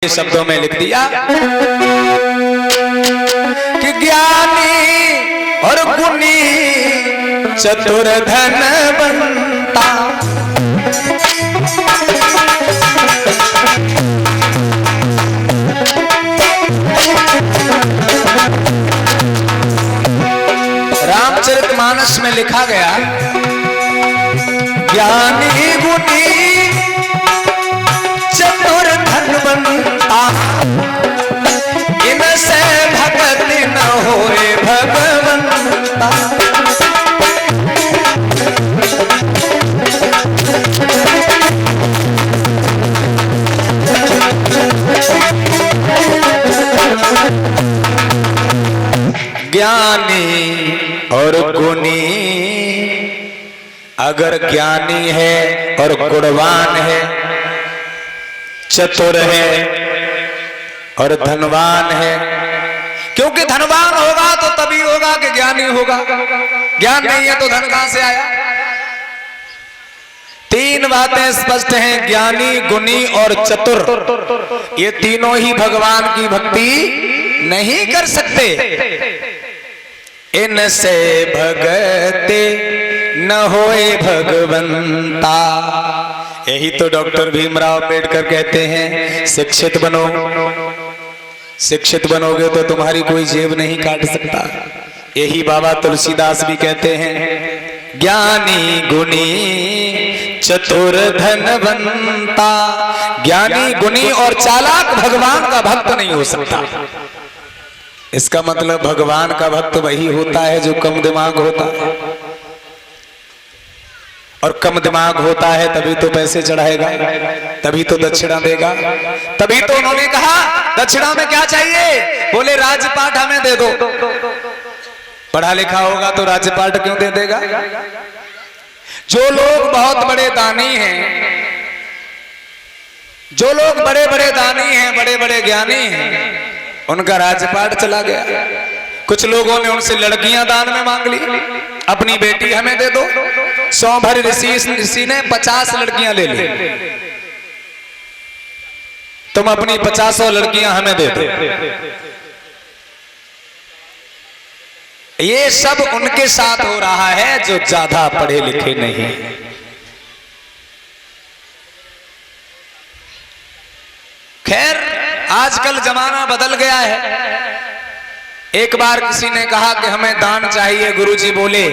शब्दों में लिख दिया कि ज्ञानी और गुणी चतुर धनवंता। रामचरितमानस में लिखा गया ज्ञानी गुणी चतुर धनवंता, इनसे भक्ति न होए भगवंता। ज्ञानी और गुणी, अगर ज्ञानी है और गुणवान है, चतुर है और धनवान है, क्योंकि धनवान होगा तो तभी होगा कि ज्ञानी होगा। ज्ञान नहीं है तो धन कहां से आया। तीन बातें स्पष्ट हैं, ज्ञानी गुणी और चतुर। ये तीनों ही भगवान की भक्ति नहीं कर सकते। इनसे भगते न होए भगवंता। यही तो डॉक्टर भीमराव अम्बेडकर कहते हैं, शिक्षित बनो, शिक्षित बनोगे तो तुम्हारी कोई जेब नहीं काट सकता। यही बाबा तुलसीदास भी कहते हैं, ज्ञानी गुणी चतुर धनवंता। ज्ञानी गुणी और चालाक भगवान का भक्त नहीं हो सकता। इसका मतलब भगवान का भक्त वही होता है जो कम दिमाग होता है, और कम दिमाग होता है तभी तो पैसे चढ़ाएगा, तभी तो दक्षिणा देगा। तभी तो उन्होंने कहा दक्षिणा में क्या चाहिए, बोले राजपाट हमें दे दो। पढ़ा लिखा होगा तो राजपाट क्यों दे देगा। जो लोग बहुत बड़े दानी हैं, जो लोग बड़े बड़े दानी हैं, बड़े बड़े ज्ञानी हैं, उनका राजपाट चला गया। कुछ लोगों ने उनसे लड़कियां दान में मांग ली, अपनी बेटी हमें दे दो। 100 भर ऋषि ने 50 लड़कियां ले ली, तुम अपनी 50 लड़कियां हमें दे दो। ये सब उनके साथ हो रहा है जो ज्यादा पढ़े लिखे नहीं। खैर आजकल जमाना बदल गया है। एक बार किसी ने कहा कि हमें दान चाहिए। गुरुजी बोले,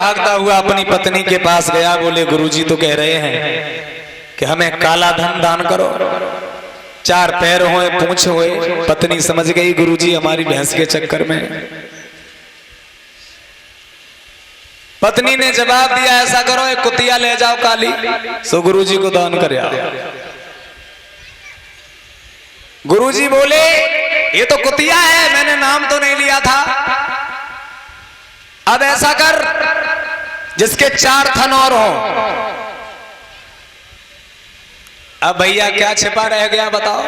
भागता हुआ अपनी पत्नी के पास गया, बोले गुरुजी तो कह रहे हैं कि हमें काला धन दान करो, 4 पैर होए, पूंछ होए। पत्नी समझ गई गुरुजी हमारी भैंस के चक्कर में। पत्नी ने जवाब दिया, ऐसा करो एक कुतिया ले जाओ काली, सो गुरुजी को दान कर आओ। गुरुजी बोले ये तो कुतिया है, मैंने नाम तो नहीं लिया था। अब ऐसा कर जिसके 4 थन और हो। अब भैया क्या छिपा रह गया बताओ।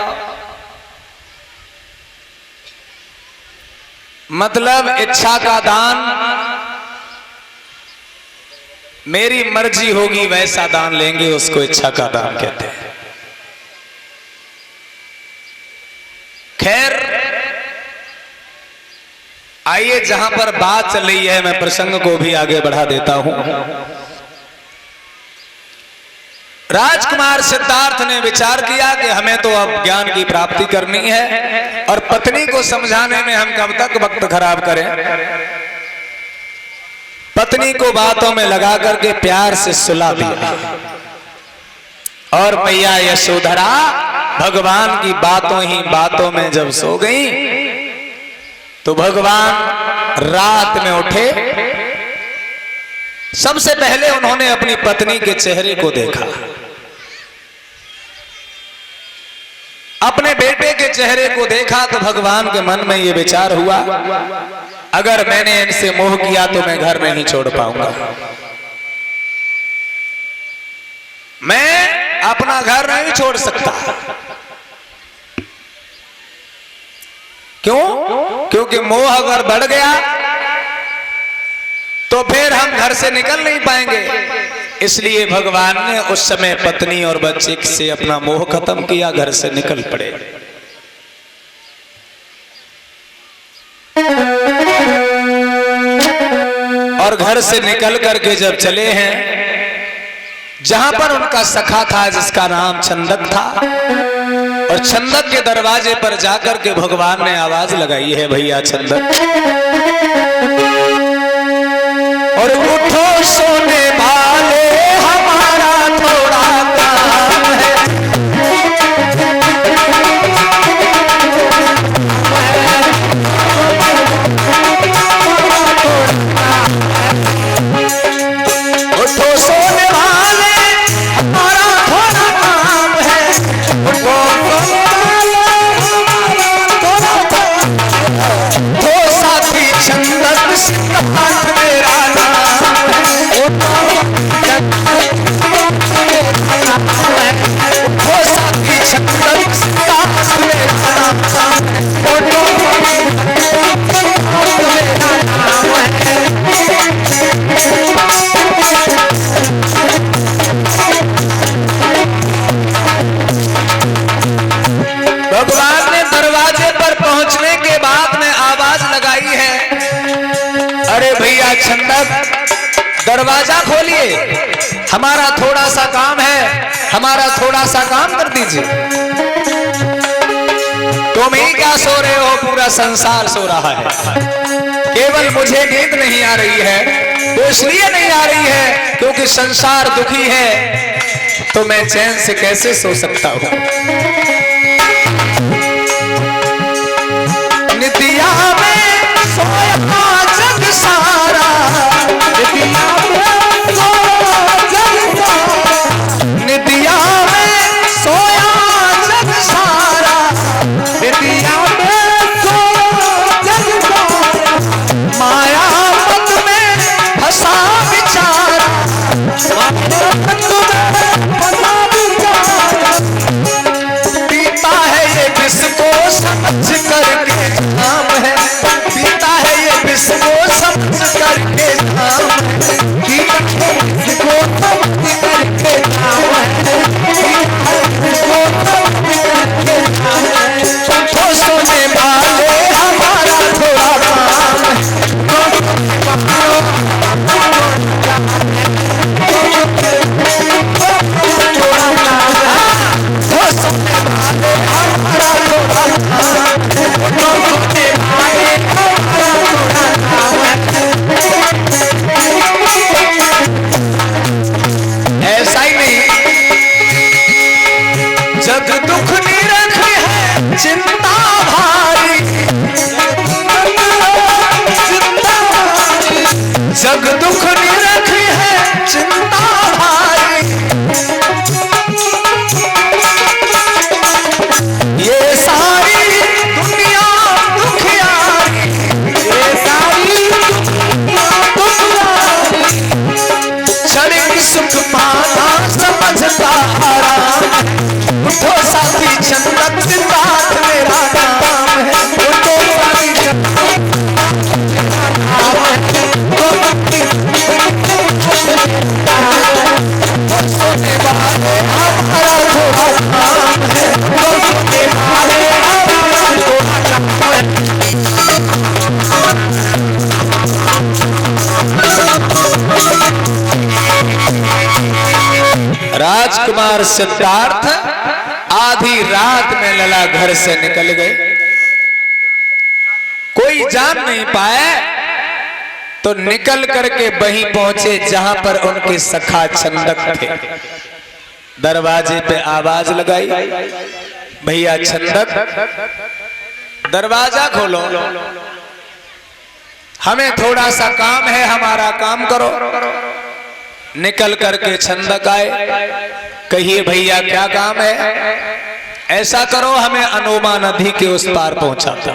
मतलब इच्छा का दान, मेरी मर्जी होगी वैसा दान लेंगे, उसको इच्छा का दान कहते हैं। खैर आइए, जहां पर बात चल रही है मैं प्रसंग को भी आगे बढ़ा देता हूं। राजकुमार सिद्धार्थ ने विचार किया कि हमें तो अब ज्ञान की प्राप्ति करनी है, और पत्नी को समझाने में हम कब तक वक्त खराब करें। पत्नी को बातों में लगा करके प्यार से सुला दिया, और मैया यशोधरा भगवान की बातों ही बातों में जब सो गई तो भगवान रात में उठे। सबसे पहले उन्होंने अपनी पत्नी के चेहरे को देखा। अपने बेटे के चेहरे को देखा तो भगवान के मन में यह विचार हुआ, अगर मैंने इनसे मोह किया तो मैं घर नहीं छोड़ पाऊंगा। मैं अपना घर नहीं छोड़ सकता। क्यों? क्योंकि मोह अगर बढ़ गया तो फिर हम घर से निकल नहीं पाएंगे। इसलिए भगवान ने उस समय पत्नी और बच्चे से अपना मोह खत्म किया, घर से निकल पड़े। घर से निकल करके जब चले हैं जहां पर उनका सखा था जिसका नाम चंदक था, और चंदक के दरवाजे पर जाकर के भगवान ने आवाज लगाई है, भैया चंदक और उठो सोने वाले हमारा थोड़ा काम है। उठो सोने वाले हमारा थोड़ा काम है, उठो तो साथी चंदक सिद्धार्थ मेरा नाम है, उठो साथी चंदक सिद्धार्थ मेरा नाम भगवान ने दरवाजे पर पहुंचने के बाद में आवाज लगाई है, अरे भैया चंदक दरवाजा खोलिए, हमारा थोड़ा सा काम है, हमारा थोड़ा सा काम कर दीजिए। तुम ही क्या सो रहे हो, पूरा संसार सो रहा है, केवल मुझे नींद नहीं आ रही है। तो इसलिए नहीं आ रही है क्योंकि संसार दुखी है, तो मैं चैन से कैसे सो सकता हूं। निदिया में सोया जग सारा, निदिया में सोया जग सारा, निदिया में सोया जग सारा, निदिया में सोया जग सारा, माया मत में फंसा बिचारा, माया मत में फंसा बिचारा, पीता है ये विष को समझ करके नाम है, पीता है ये विष को समझ करके नाम है, पीता है विष को समझ करके नाम है, पीता है विष को समझ करके नाम है। उठो सोने वाले हमारा थोड़ा काम ऐसा ही नहीं, जग दुख निरख है चिंता भारी, जग दुख निरख है चिंता भारी, ये सारी दुनिया दुखियारी, ये सारी दुनिया दुखियारी, क्षणिक सुख पाना समझता आराम, उठो साथी चंदक सिद्धार्थ मेरा नाम है, उठो साथी चंदक सोने वाले हमारा थोड़ा काम है, सोने वाले हमारा थोड़ा काम है। राजकुमार सिद्धार्थ आधी रात में लला घर से निकल गए, कोई जान नहीं पाए, तो निकल करके वहीं पहुंचे जहां पर उनके सखा चंदक थे। दरवाजे पे आवाज लगाई, भैया चंदक दरवाजा खोलो, हमें थोड़ा सा काम है, हमारा काम करो। निकल करके चंदक आए, कहिए भैया क्या काम है। ऐसा करो, हमें अनोमा नदी के उस पार पहुंचा दो,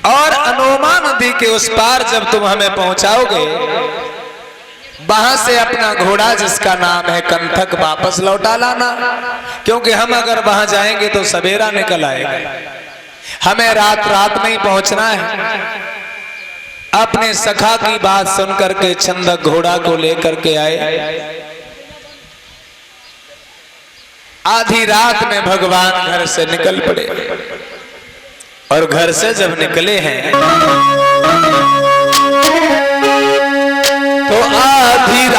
और अनोमा नदी के उस पार जब तुम हमें पहुंचाओगे, वहां से अपना घोड़ा जिसका नाम है कंथक वापस लौटा लाना, क्योंकि हम अगर वहां जाएंगे तो सवेरा निकल आएगा, हमें रात रात में ही पहुंचना है। अपने सखा की बात सुन करके चंदक घोड़ा को लेकर के आए। आधी रात में भगवान घर से निकल पड़े, और घर से जब निकले हैं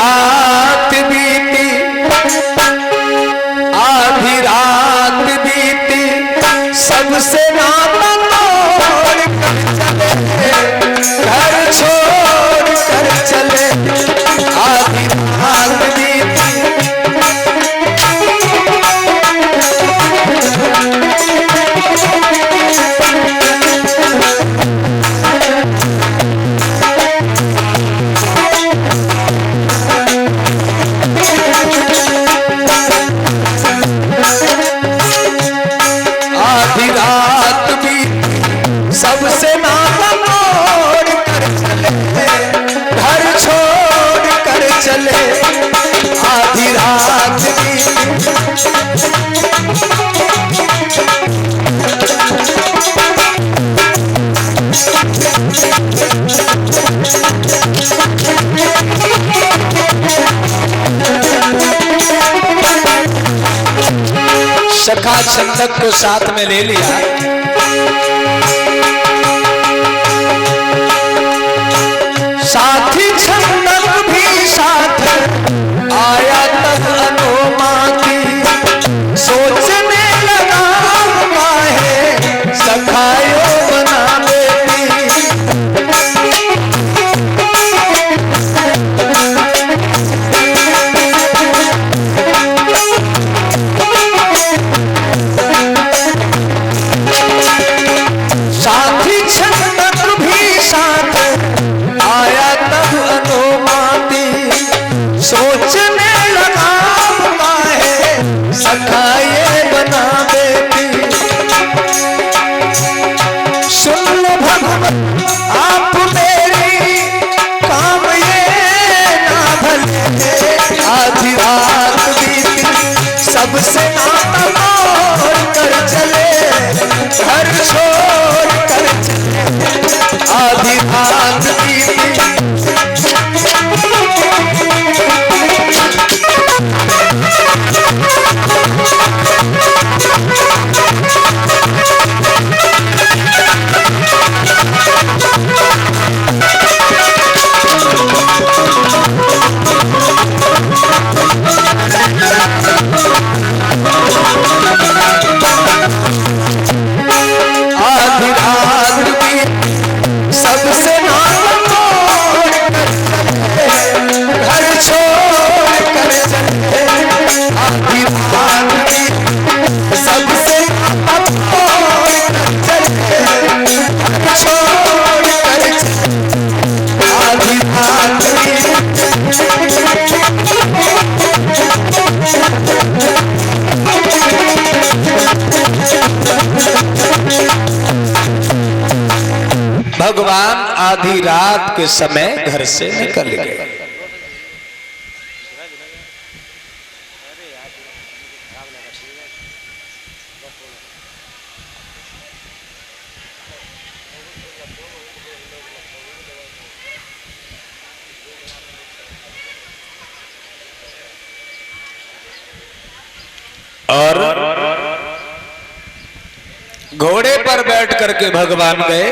रात बीती, आधी रात बीती, सबसे नाता तोड़ कर चले, घर छोड़ कर चले। आधी रात बीती, आधी रात बीती, सबसे नाता तोड़ कर चले, घर छोड़ कर चले। आधी रात बीती, सखा छंदक को साथ में ले लिया। साथी छंदक भी साथ आया, तब अनुमा की सोचने लगा, माहे सखायो बना बेटी। साथी छंदक भी साथ आया, तब अनुमाती सोचने लगा, माहे सखाए बना बेटी। सुन लो भगवत आप मेरी, काम ये ना भले। आधी रात बीती, सबसे नाता तोड़ कर चले, घर छोड़ कर चले। आधी रात बीती, आधी रात बीती, सबसे नाता तोड़ कर चले, घर छोड़ कर चले। आधी रात बीती, सबसे नाता तोड़ कर चले, घर छोड़ कर चले। आधी रात भगवान आधी रात के समय घर से निकल गए। और घोड़े पर बैठ करके भगवान गए।